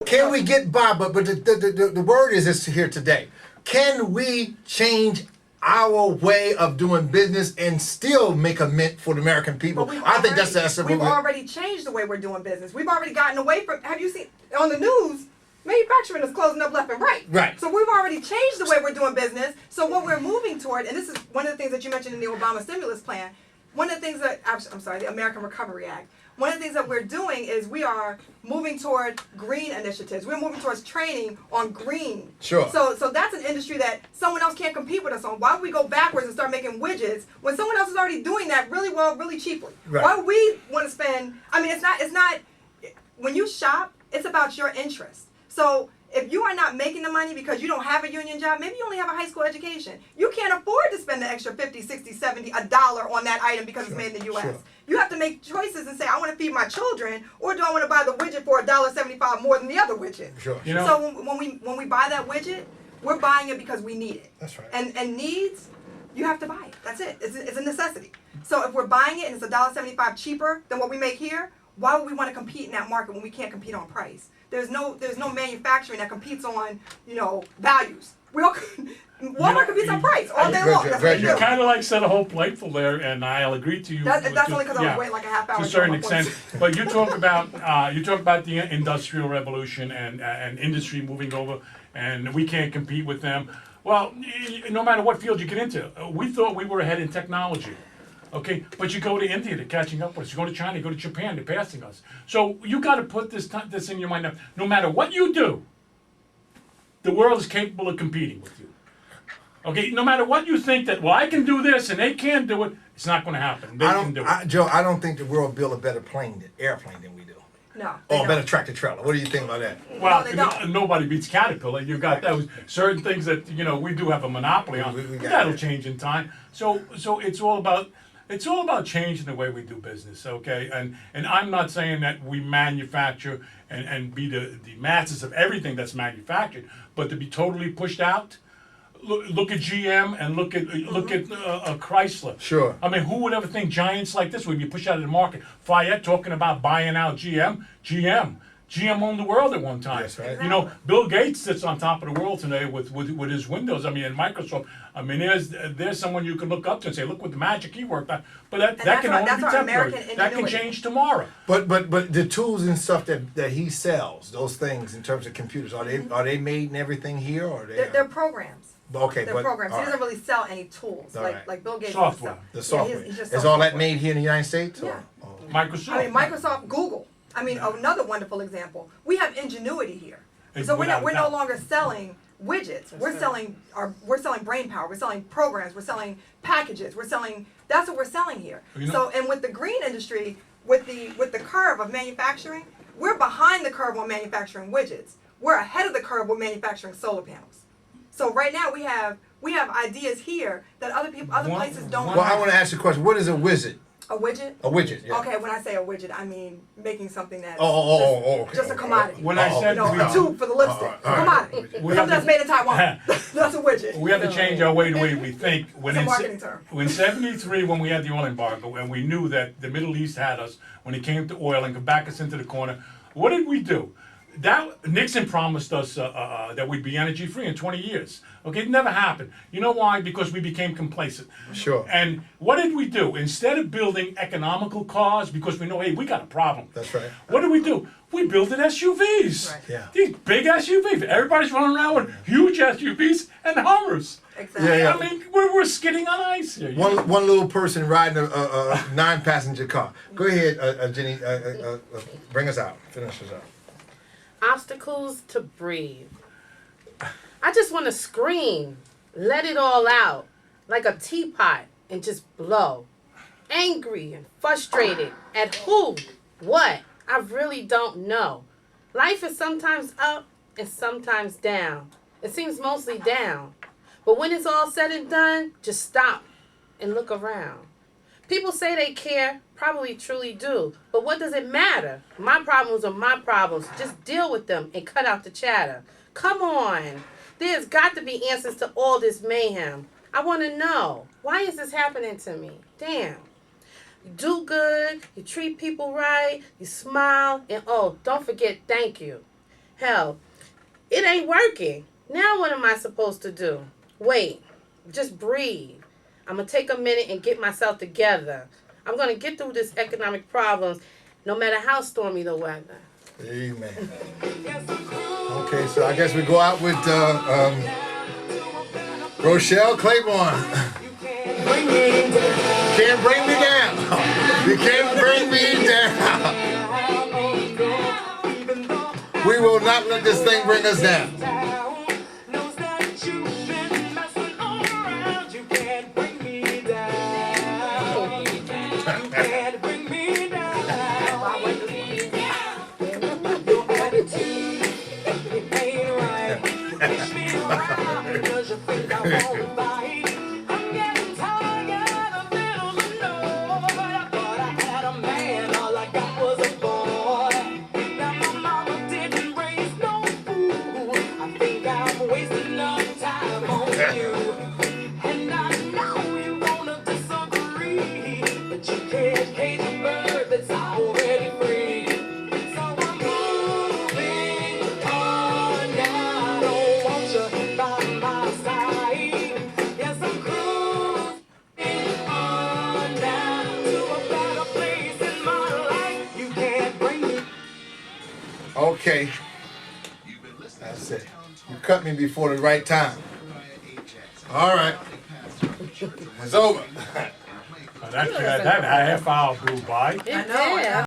Can we get by? But the word is this here today. Can we change our way of doing business and still make a mint for the American people? I think that's the We've already changed the way we're doing business. We've already gotten away from. Have you seen on the news? Manufacturing is closing up left and right. Right. So we've already changed the way we're doing business. So what we're moving toward, and this is one of the things that you mentioned in the Obama stimulus plan. One of the things that I'm sorry, the American Recovery Act. One of the things that we're doing is we are moving toward green initiatives. We're moving towards training on green. Sure. So that's an industry that someone else can't compete with us on. Why would we go backwards and start making widgets when someone else is already doing that really well, really cheaply? Right. Why would we want to spend? I mean, it's not. When you shop, it's about your interest. So if you are not making the money because you don't have a union job, maybe you only have a high school education. You can't afford to spend the extra 50, 60, 70, $1 on that item because it's made in the U.S. Sure. You have to make choices and say, I want to feed my children, or do I want to buy the widget for $1.75 more than the other widget? Sure. You know, so when we buy that widget, we're buying it because we need it. That's right. And needs, you have to buy it. That's it. It's a necessity. So if we're buying it and it's $1.75 cheaper than what we make here, why would we want to compete in that market when we can't compete on price? There's no manufacturing that competes on, values. Walmart competes on price all day long. That's what you kind of like said a whole plateful there, and I'll agree to you. That's only because I was waiting like a half hour. To a certain extent, but you talk about the industrial revolution and industry moving over, and we can't compete with them. Well, no matter what field you get into, we thought we were ahead in technology. Okay, but you go to India, they're catching up with us. You go to China, you go to Japan, they're passing us. So you got to put this in your mind now. No matter what you do, the world is capable of competing with you. Okay, no matter what you think that, well, I can do this and they can't do it, it's not going to happen. They can do it. Joe, I don't think the world built a better airplane than we do. No. Or a better tractor trailer. What do you think about that? Well, nobody beats Caterpillar. You've got those certain things that we do have a monopoly on. That'll change in time. So it's all about changing the way we do business, okay? And I'm not saying that we manufacture and be the masses of everything that's manufactured, but to be totally pushed out. Look at GM and look at Chrysler. Sure. I mean, who would ever think giants like this would be pushed out of the market? Fayette talking about buying out GM. GM owned the world at one time. That's right. Bill Gates sits on top of the world today with his Windows. I mean, and Microsoft. I mean, there's someone you can look up to and say, look what the magic he worked on. But that can only be temporary. That can change tomorrow. But the tools and stuff that he sells, those things in terms of computers, are they made and everything here, or they're programs? Okay, they're programs. He doesn't really sell any tools like Bill Gates. Software. The software. He's just is all that made here in the United States? Yeah. Microsoft. I mean, Microsoft, Google. I mean, another wonderful example. We have ingenuity here. So we're no longer selling widgets. We're selling brain power. We're selling programs. We're selling packages. That's what we're selling here. And with the green industry, with the curve of manufacturing, we're behind the curve on manufacturing widgets. We're ahead of the curve with manufacturing solar panels. So right now we have ideas here that other places don't. Well, I want to ask you a question. What is a widget? A widget? A widget, yeah. Okay, when I say a widget, I mean making something that's just a okay. commodity. When I said a tube for the lipstick, a commodity. Something that's made in Taiwan. That's a widget. We have to change our way, the way we think. It's a marketing term. In '73, when we had the oil embargo, and we knew that the Middle East had us when it came to oil and could back us into the corner, what did we do? Nixon promised us that we'd be energy free in 20 years. Okay, it never happened. You know why? Because we became complacent. Sure. And what did we do? Instead of building economical cars, because we know, hey, we got a problem. That's right. What did we do? We built SUVs. Right. Yeah. These big SUVs. Everybody's running around with huge SUVs and Hummers. Exactly. Yeah. I mean, we're skidding on ice here. One little person riding a 9-passenger car. Go ahead, Jenny. Bring us out. Finish us out. Obstacles to breathe. I just want to scream, let it all out, like a teapot, and just blow. Angry and frustrated at who, what, I really don't know. Life is sometimes up and sometimes down. It seems mostly down. But when it's all said and done, just stop and look around. People say they care, probably truly do. But what does it matter? My problems are my problems. Just deal with them and cut out the chatter. Come on. There's got to be answers to all this mayhem. I want to know. Why is this happening to me? Damn. You do good. You treat people right. You smile. And oh, don't forget thank you. Hell, it ain't working. Now what am I supposed to do? Wait, just breathe. I'm going to take a minute and get myself together. I'm going to get through this economic problems no matter how stormy the weather. Amen. Okay, so I guess we go out with Rochelle Claiborne. Can't bring me down. You can't bring me down. We will not let this thing bring us down. Okay. That's it. You cut me before the right time. All right. It's over. That half hour blew by. I know.